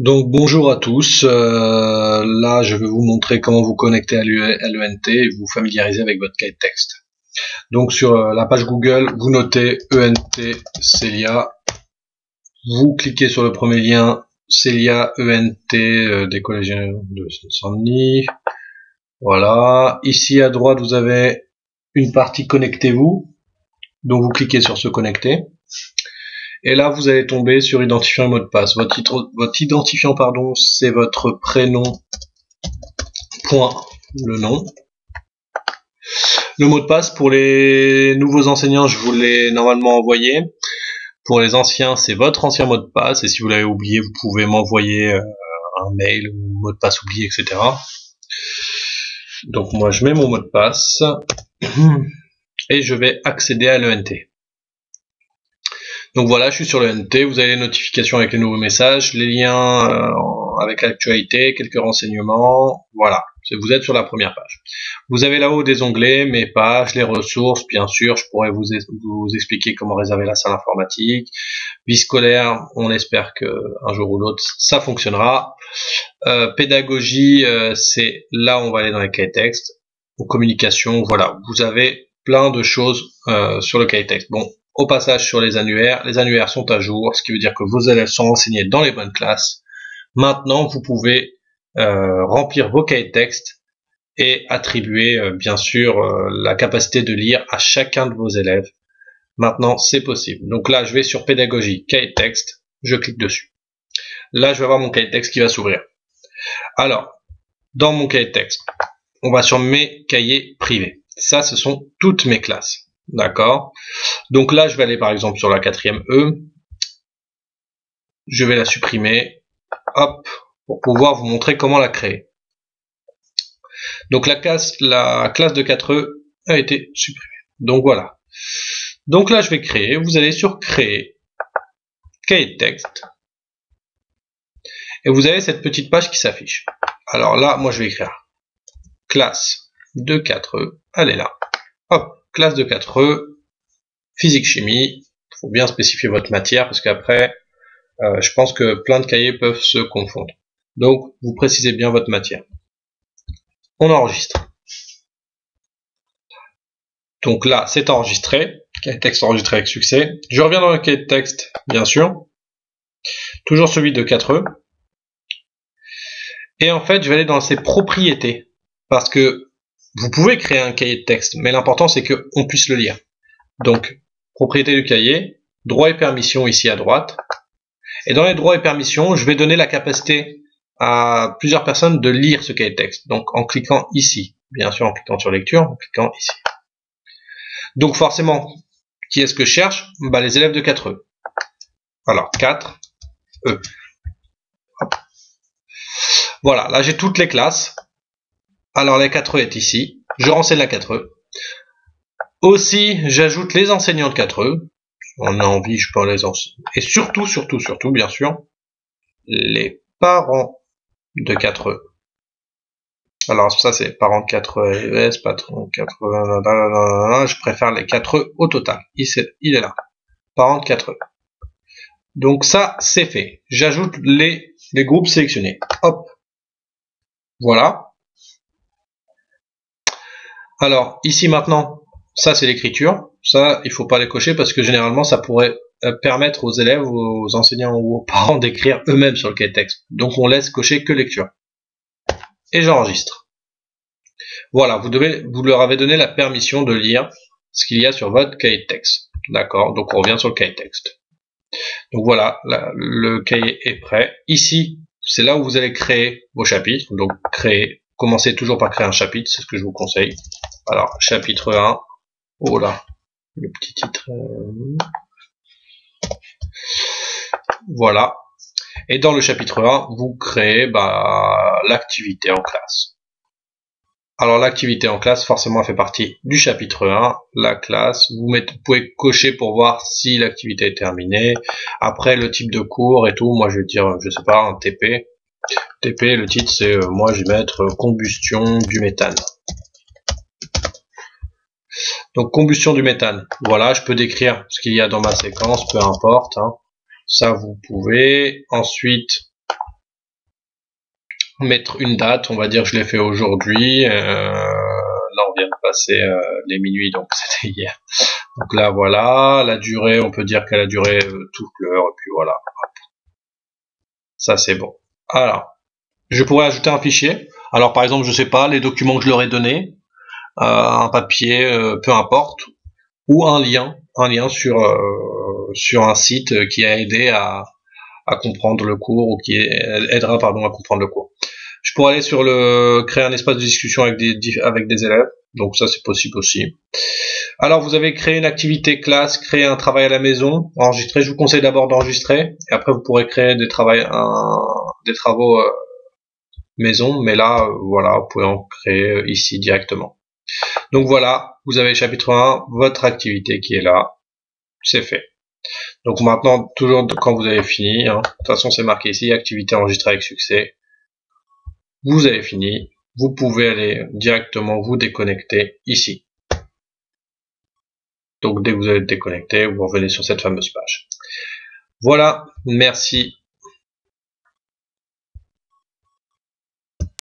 Donc bonjour à tous, là je vais vous montrer comment vous connecter à l'ENT et vous familiariser avec votre cahier de texte. Donc sur la page Google, vous notez ENT Celia, vous cliquez sur le premier lien Celia ENT des collégiens de Saint-Denis. Voilà, ici à droite vous avez une partie connectez-vous, donc vous cliquez sur se connecter. Et là, vous allez tomber sur identifiant et mot de passe. Votre identifiant, pardon, c'est votre prénom, point, le nom. Le mot de passe, pour les nouveaux enseignants, je vous l'ai normalement envoyé. Pour les anciens, c'est votre ancien mot de passe. Et si vous l'avez oublié, vous pouvez m'envoyer un mail ou mot de passe oublié, etc. Donc moi, je mets mon mot de passe et je vais accéder à l'ENT. Donc voilà, je suis sur l'ENT, vous avez les notifications avec les nouveaux messages, les liens avec l'actualité, quelques renseignements, voilà, vous êtes sur la première page. Vous avez là-haut des onglets, mes pages, les ressources, bien sûr, je pourrais vous expliquer comment réserver la salle informatique. Vie scolaire, on espère que un jour ou l'autre, ça fonctionnera. Pédagogie, c'est là où on va aller dans les cahiers textes. Communication, voilà, vous avez plein de choses sur le cahier texte. Bon, au passage sur les annuaires sont à jour, ce qui veut dire que vos élèves sont enseignés dans les bonnes classes. Maintenant, vous pouvez remplir vos cahiers de texte et attribuer bien sûr la capacité de lire à chacun de vos élèves. Maintenant, c'est possible. Donc là, je vais sur pédagogie, cahier de texte, je clique dessus. Là, je vais avoir mon cahier de texte qui va s'ouvrir. Alors, dans mon cahier de texte, on va sur mes cahiers privés. Ça, ce sont toutes mes classes. D'accord. Donc là, je vais aller par exemple sur la 4e E. Je vais la supprimer. Hop, pour pouvoir vous montrer comment la créer. Donc la classe de 4E a été supprimée. Donc voilà. Donc là, je vais créer. Vous allez sur créer, cahier de texte. Et vous avez cette petite page qui s'affiche. Alors là, moi, je vais écrire classe de 4E. Elle est là. Hop, classe de 4E. Physique chimie, il faut bien spécifier votre matière parce qu'après, je pense que plein de cahiers peuvent se confondre. Donc, vous précisez bien votre matière. On enregistre. Donc là, c'est enregistré. Cahier de texte enregistré avec succès. Je reviens dans le cahier de texte, bien sûr. Toujours celui de 4E. Et en fait, je vais aller dans ses propriétés. Parce que vous pouvez créer un cahier de texte, mais l'important, c'est qu'on puisse le lire. Donc, propriété du cahier, droits et permissions ici à droite. Et dans les droits et permissions, je vais donner la capacité à plusieurs personnes de lire ce cahier de texte. Donc en cliquant ici, bien sûr en cliquant sur lecture, en cliquant ici. Donc forcément, qui est-ce que je cherche? Les élèves de 4E. Alors 4E. Hop. Voilà, là j'ai toutes les classes. Alors la 4E est ici. Je renseigne la 4E. Aussi, j'ajoute les enseignants de 4E. On a envie, je peux les enseigner. Et surtout, bien sûr, les parents de 4E. Alors ça c'est parents de 4E ES, patron de 4E, je préfère les 4E au total. Il est là. Parents de 4E. Donc ça c'est fait. J'ajoute les groupes sélectionnés. Hop. Voilà. Alors ici maintenant, ça c'est l'écriture. Ça il faut pas les cocher parce que généralement ça pourrait permettre aux élèves, aux enseignants ou aux parents d'écrire eux-mêmes sur le cahier de texte. Donc on laisse cocher que lecture. Et j'enregistre. Voilà, vous leur avez donné la permission de lire ce qu'il y a sur votre cahier de texte. D'accord, donc on revient sur le cahier de texte. Donc voilà, le cahier est prêt. Ici, c'est là où vous allez créer vos chapitres. Donc commencez toujours par créer un chapitre, c'est ce que je vous conseille. Alors, chapitre 1. Oh là, le petit titre. Voilà. Et dans le chapitre 1, vous créez l'activité en classe. Alors l'activité en classe, forcément, elle fait partie du chapitre 1, la classe. Vous pouvez cocher pour voir si l'activité est terminée. Après, le type de cours et tout, moi je vais dire, je sais pas, un TP. TP, le titre c'est, moi je vais mettre combustion du méthane. Donc combustion du méthane. Voilà, je peux décrire ce qu'il y a dans ma séquence, peu importe. Hein. Ça vous pouvez. Ensuite, mettre une date, on va dire que je l'ai fait aujourd'hui. Là on vient de passer les minuit, donc c'était hier. Donc là voilà, la durée, on peut dire qu'elle a duré toute l'heure, et puis voilà. Ça c'est bon. Alors, je pourrais ajouter un fichier. Alors par exemple, je sais pas, les documents que je leur ai donnés, un papier, peu importe, ou un lien sur un site qui a aidé à comprendre le cours, ou qui aidera pardon à comprendre le cours. Je pourrais aller sur créer un espace de discussion avec des élèves, donc ça c'est possible aussi. Alors vous avez créé une activité classe, créer un travail à la maison, enregistrer. Je vous conseille d'abord d'enregistrer, et après vous pourrez créer des travaux maison, mais là voilà, vous pouvez en créer ici directement. Donc voilà, vous avez chapitre 1, votre activité qui est là, c'est fait. Donc maintenant, toujours quand vous avez fini, de toute façon c'est marqué ici, activité enregistrée avec succès, vous avez fini, vous pouvez aller directement vous déconnecter ici. Donc dès que vous êtes déconnecté, vous revenez sur cette fameuse page. Voilà, merci